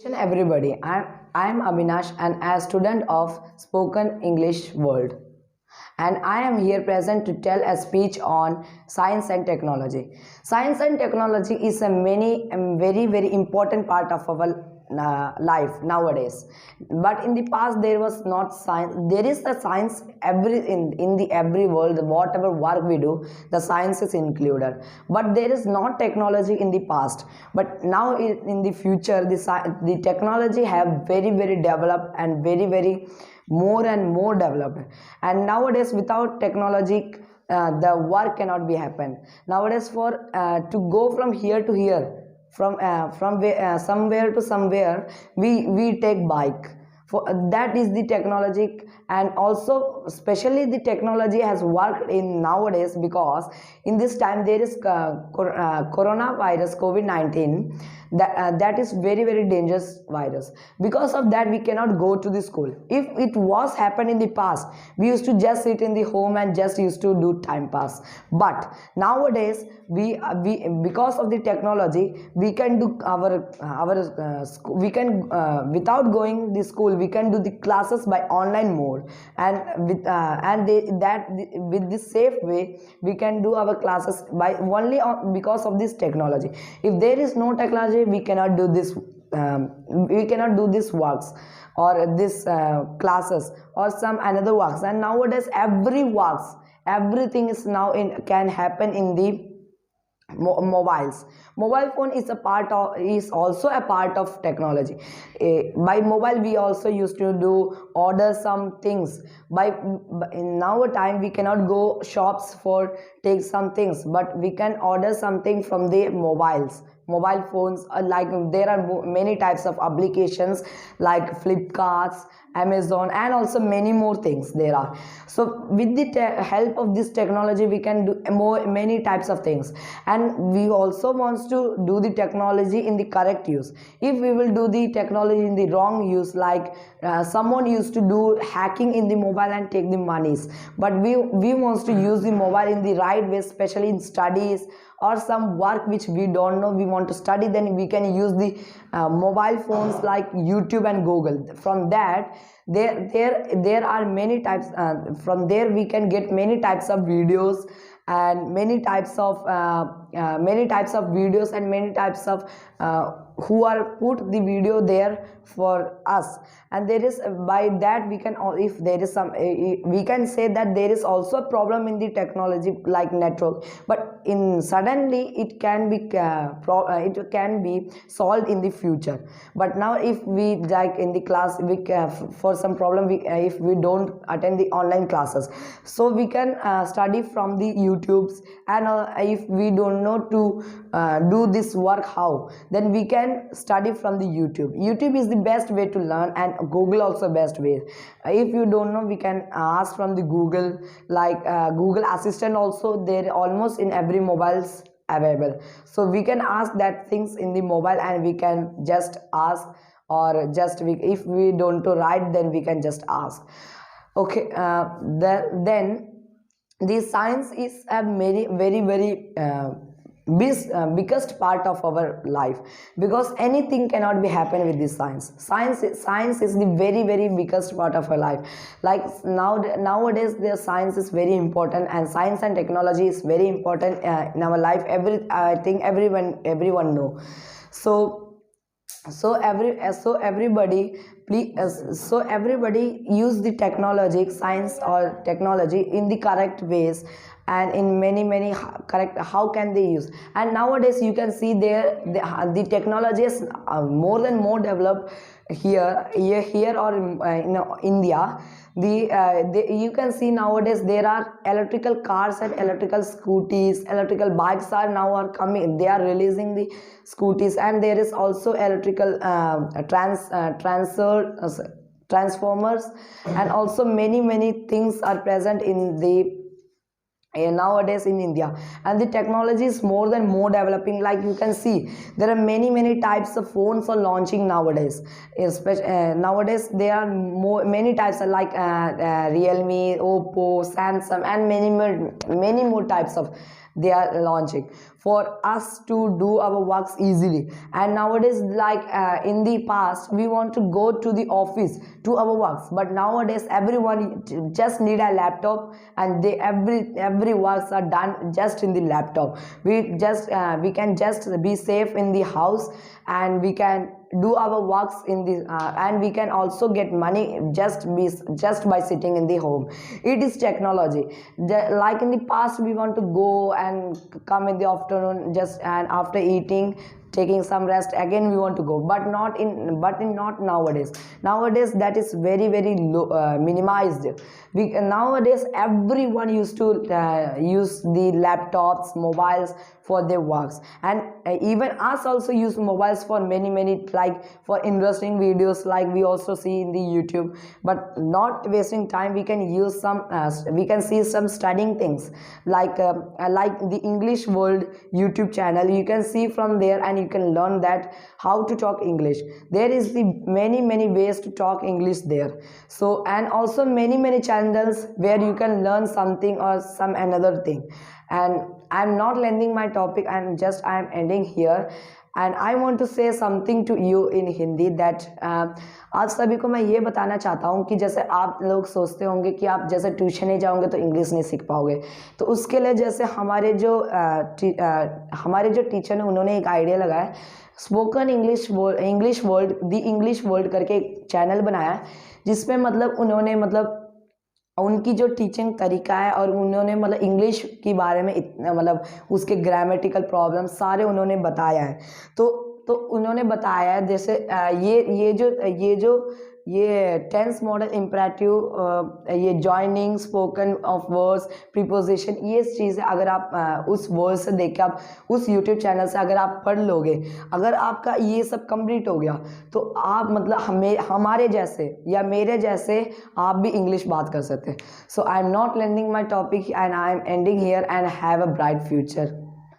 Everybody, I'm Avinash and a student of Spoken English World, and I am here present to tell a speech on science and technology. Science and technology is a very important part of our life nowadays. But in the past, there was not science. There is the science in the every world. Whatever work we do, the science is included. But there is not technology in the past. But now in the future, the technology have very developed and very more and more developed. And nowadays, without technology, the work cannot be happen. Nowadays, for to go from here to here, somewhere to somewhere, we take bike. For that is the technology, and also especially the technology has worked in nowadays because in this time there is coronavirus COVID-19 that is very dangerous virus. Because of that we cannot go to the school. If it was happened in the past, we used to just sit in the home and just used to do time pass. But nowadays we because of the technology we can do we can without going the school, we can do the classes by online mode, and with this safe way we can do our classes by only because of this technology. If there is no technology, we cannot do this. We cannot do this works or this classes or some another works. And nowadays everything is now in can happen in the mobiles. Mobile phone is also a part of technology. By mobile we also used to do order some things. In our time we cannot go shops for take some things, but we can order something from the mobile phones. Like there are many types of applications like Flipkarts, Amazon, and also many more things there are. So with the help of this technology we can do many types of things. And we also wants to do the technology in the correct use. If we will do the technology in the wrong use, like someone used to do hacking in the mobile and take the monies, but we wants to use the mobile in the right way, especially in studies or some work which we don't know we want to study, then we can use the mobile phones like YouTube and Google. From that there are many types. From there we can get many types of videos and many types of videos and many types of who are put the video there for us. And there is by that we can, if there is some we can say that there is also a problem in the technology like network, but in suddenly it can be it can be solved in the future. But now if we like in the class for some problem if we don't attend the online classes, so we can study from the YouTubes. And if we don't know to do this work how, then we can study from the YouTube is the best way to learn, and Google also best way. If you don't know, we can ask from the Google, like Google Assistant also there almost in every mobiles available. So we can ask that things in the mobile and we can just ask, or just if we don't to write, then we can just ask. Okay, then the science is a very biggest part of our life, because anything cannot be happen with this science is the very biggest part of our life. Like nowadays the science is very important, and science and technology is very important in our life. I think everyone know. So everybody please, so everybody use the technology, science or technology in the correct ways, and in many correct how can they use. And nowadays you can see there the technology is more than more developed here or in India. You can see nowadays there are electrical cars and electrical scooties, electrical bikes are coming. They are releasing the scooties, and there is also electrical transformers, and also many things are present in the nowadays in India. And the technology is more than more developing. Like you can see there are many types of phones are launching nowadays. Especially nowadays there are many types like Realme, Oppo, Samsung, and many more types of they are launching for us to do our works easily. And nowadays, like in the past, we want to go to the office to our works, but nowadays everyone just need a laptop, and they every works are done just in the laptop. We can just be safe in the house, and we can do our works in the and we can also get money just by sitting in the home. It is technology. Like in the past, we want to go and come in the afternoon, just and after eating, taking some rest, again we want to go, but not nowadays. Nowadays that is very low, minimized. Nowadays everyone used to use the laptops, mobiles for their works, and even us also use mobiles for many, like for interesting videos, like we also see in the YouTube. But not wasting time, we can use some we can see some studying things, like the English World YouTube channel. You can see from there, and you can learn that how to talk English. There is the many ways to talk English there. So, and also many channels where you can learn something or some another thing. And I'm not lending my topic, I'm ending here. And I want to say something to you in Hindi that आप सभी को मैं ये बताना चाहता हूँ कि जैसे आप लोग सोचते होंगे कि आप जैसे ट्यूशन नहीं जाओगे तो इंग्लिश नहीं सीख पाओगे, तो उसके लिए जैसे हमारे जो टीचर ने उन्होंने एक आइडिया लगाया, spoken English world the English world करके एक चैनल बनाया है, जिसमें मतलब उन्होंने मतलब उनकी जो टीचिंग तरीका है और उन्होंने मतलब इंग्लिश के बारे में इतना मतलब उसके ग्रामेटिकल प्रॉब्लम सारे उन्होंने बताया है। तो उन्होंने बताया है जैसे ये टेंस मॉडल इम्परेटिव, ये joining, spoken of words, preposition, ये चीज़ें अगर आप उस वर्ड से देख के आप उस यूट्यूब चैनल से अगर आप पढ़ लोगे, अगर आपका ये सब कंप्लीट हो गया तो आप मतलब हमारे जैसे या मेरे जैसे आप भी इंग्लिश बात कर सकते हैं। So I am not learning my topic and I am ending here and have a bright future.